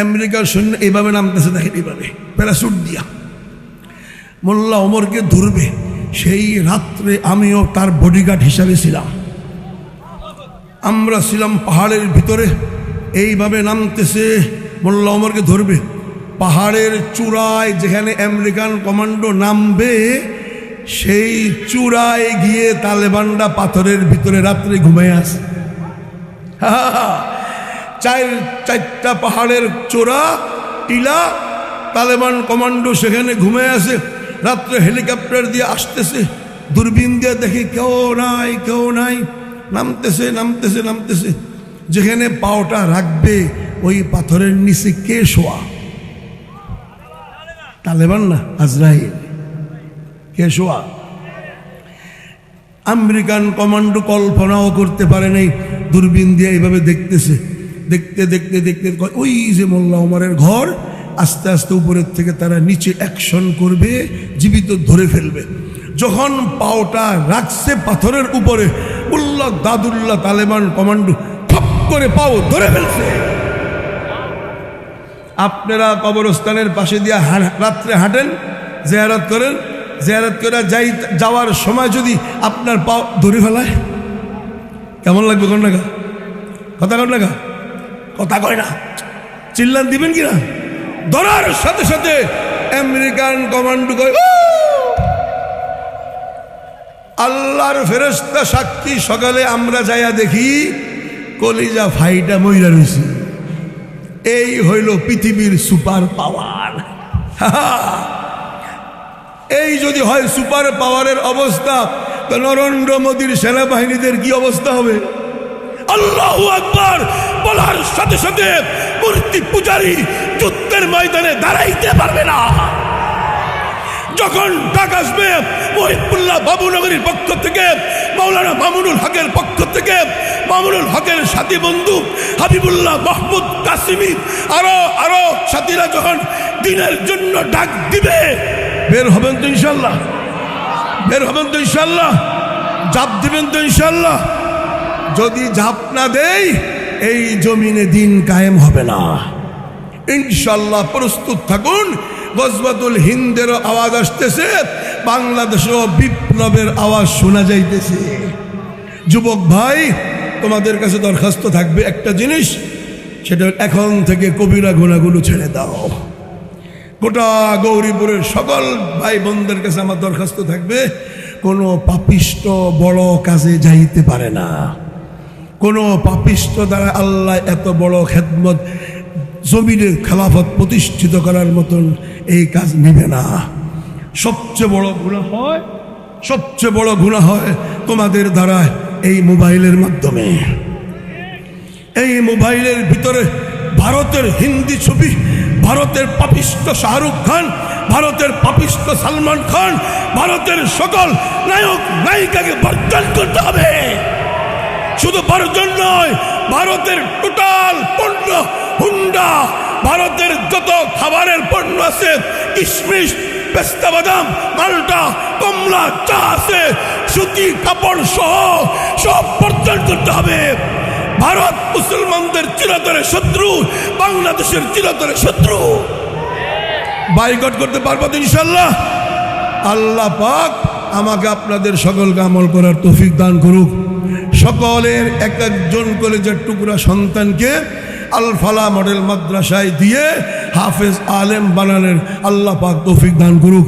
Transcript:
আমেরিকার সৈন্য এইভাবে নামতেছে, দেখেন এইভাবে প্যারাসুট দিয়া মোল্লা ওমরকে ধরবে। সেই রাত্রে আমিও তার বডিগার্ড হিসাবে ছিলাম। আমরা ছিলাম পাহাড়ের ভিতরে, এইভাবে নামতেছে, মোল্লা ওমরকে ধরবে। পাহাড়ের চূড়ায় যেখানে আমেরিকান কমান্ডো নামবে, সেই চূড়ায় গিয়ে তালেবানরা পাথরের ভিতরে রাত্রে ঘুমায় আসে। চারটা পাহাড়ের চূড়া টিলা, তালেবান কমান্ডো সেখানে ঘুমায় আসে। রাত্রে হেলিকপ্টার দিয়ে আসতেছে, দূরবীন দিয়ে দেখে কেউ নাই, কেউ নাই। নামতেছে নামতেছে নামতেছে, যেখানে পাওটা রাখবে ওই পাথরের নিচে কে শোয়া? তালেবান না, আজরাইল। কে শোয়া? আমেরিকান কমান্ডো কল্পনাও করতে পারে নাই। দূরবীন দিয়ে এইভাবে দেখতেছে, দেখতে দেখতে দেখতে ওই যে মোল্লা ওমরের ঘর, আস্তে আস্তে উপরের থেকে তারা নিচে অ্যাকশন করবে, জীবিত ধরে ফেলবে। যখন পাওটা রাখছে পাথরের উপরে, উল্লাহ দাদুল্লাহ তালেবান কমান্ডো ঠপ করে পাও ধরে ফেলছে। আপনারা কবরস্থানের পাশে দিয়ে রাত্রে হাঁটেন, জিয়ারত করেন, জিয়ারত করে যাওয়ার সময় যদি আপনার পাও ধরে ফেলায়, কেমন লাগবে? কোন টাকা কথা কন টাকা কথা কয় না, চিল্লান দিবেন কিনা? ধরার সাথে সাথে আমেরিকান কমান্ডো কয়, আল্লাহর ফেরেশতা সাক্ষী, সকালে আমরা যাইয়া দেখি কলিজা ফাইটা মইরা রয়েছে। এই হইল পৃথিবীর সুপার পাওয়ার। এই যদি হয় সুপার পাওয়ারের অবস্থা, তো নরেন্দ্র মোদীর সেনাবাহিনীদের কি অবস্থা হবে? আল্লাহু আকবার বলার সাথে সাথে মূর্তি পূজারী যুদ্ধের ময়দানে দাঁড়াইতে পারবে না। যখন ডাক আসবে মহিবুল্লাহ বাবুনগরীর পক্ষ থেকে, মাওলানা মামুনুল হকের পক্ষ থেকে, মামুনুল হকের সাথী বন্ধু হাবিবুল্লাহ মাহমুদ কাসিমি, আরো সাথীরা যখন দিনের জন্য ডাক দিবে, বের হবেন তো ইনশাল্লাহ? বের হবেন তো ইনশাল্লাহ? জাপ দিবেন তো ইনশাল্লাহ? যদি ঝাঁপ না দেই, এই জমিনে দিন কায়েম হবে না ইনশাল্লাহ। প্রস্তুত থাকুন, গজওয়াতুল হিন্দের আওয়াজ আসতেছে, বাংলাদেশেও বিপ্লবের আওয়াজ শোনা যাইতেছে। যুবক ভাই, তোমাদের কাছে দরখাস্ত থাকবে একটা জিনিস, সেটা এখন থেকে কবিরা গুনাহগুলো ছেড়ে দাও। গোটা গৌরীপুরের সকল ভাই বোনদের কাছে আমার দরখাস্ত থাকবে, কোনো পাপিষ্ট বড় কাজে যাইতে পারে না। কোনো পাপিষ্ট দ্বারা আল্লাহ এত বড় খেদমত, জমিনের খেলাফত প্রতিষ্ঠিত করার মতন এই কাজ নেবে না। সবচেয়ে বড় গুনাহ হয়, সবচেয়ে বড় গুনাহ হয় তোমাদের দ্বারা এই মোবাইলের মাধ্যমে। এই মোবাইলের ভিতরে ভারতের হিন্দি ছবি, ভারতের পাপিষ্ট শাহরুখ খান, ভারতের পাপিষ্ট সালমান খান, ভারতের সকল নায়ক নায়িকাকে বর্জন করতে হবে। শুধু বর্জন নয়, ভারতের টোটাল পণ্য, হুন্ডা, ভারতের যত খাবারের পণ্য আছে, কিশমিশ, পেস্তা বাদাম, মাল্টা, কমলা, চা আছে, সুতি কাপড় সহ সব বর্জন করতে হবে। ভারত মুসলমানদের চিরতরে শত্রু, বাংলাদেশের চিরতরে শত্রু। বাইকট করতে পারবো তো ইনশাল্লাহ? আল্লাহ পাক আমাকে আপনাদের সকলকে আমল করার তৌফিক দান করুক। সকলের এক একজন কলেজের টুকরা সন্তানকে আল ফালা মডেল মাদ্রাসায় দিয়ে হাফেজ আলেম বানানোর আল্লাহ পাক তৌফিক দান করুক।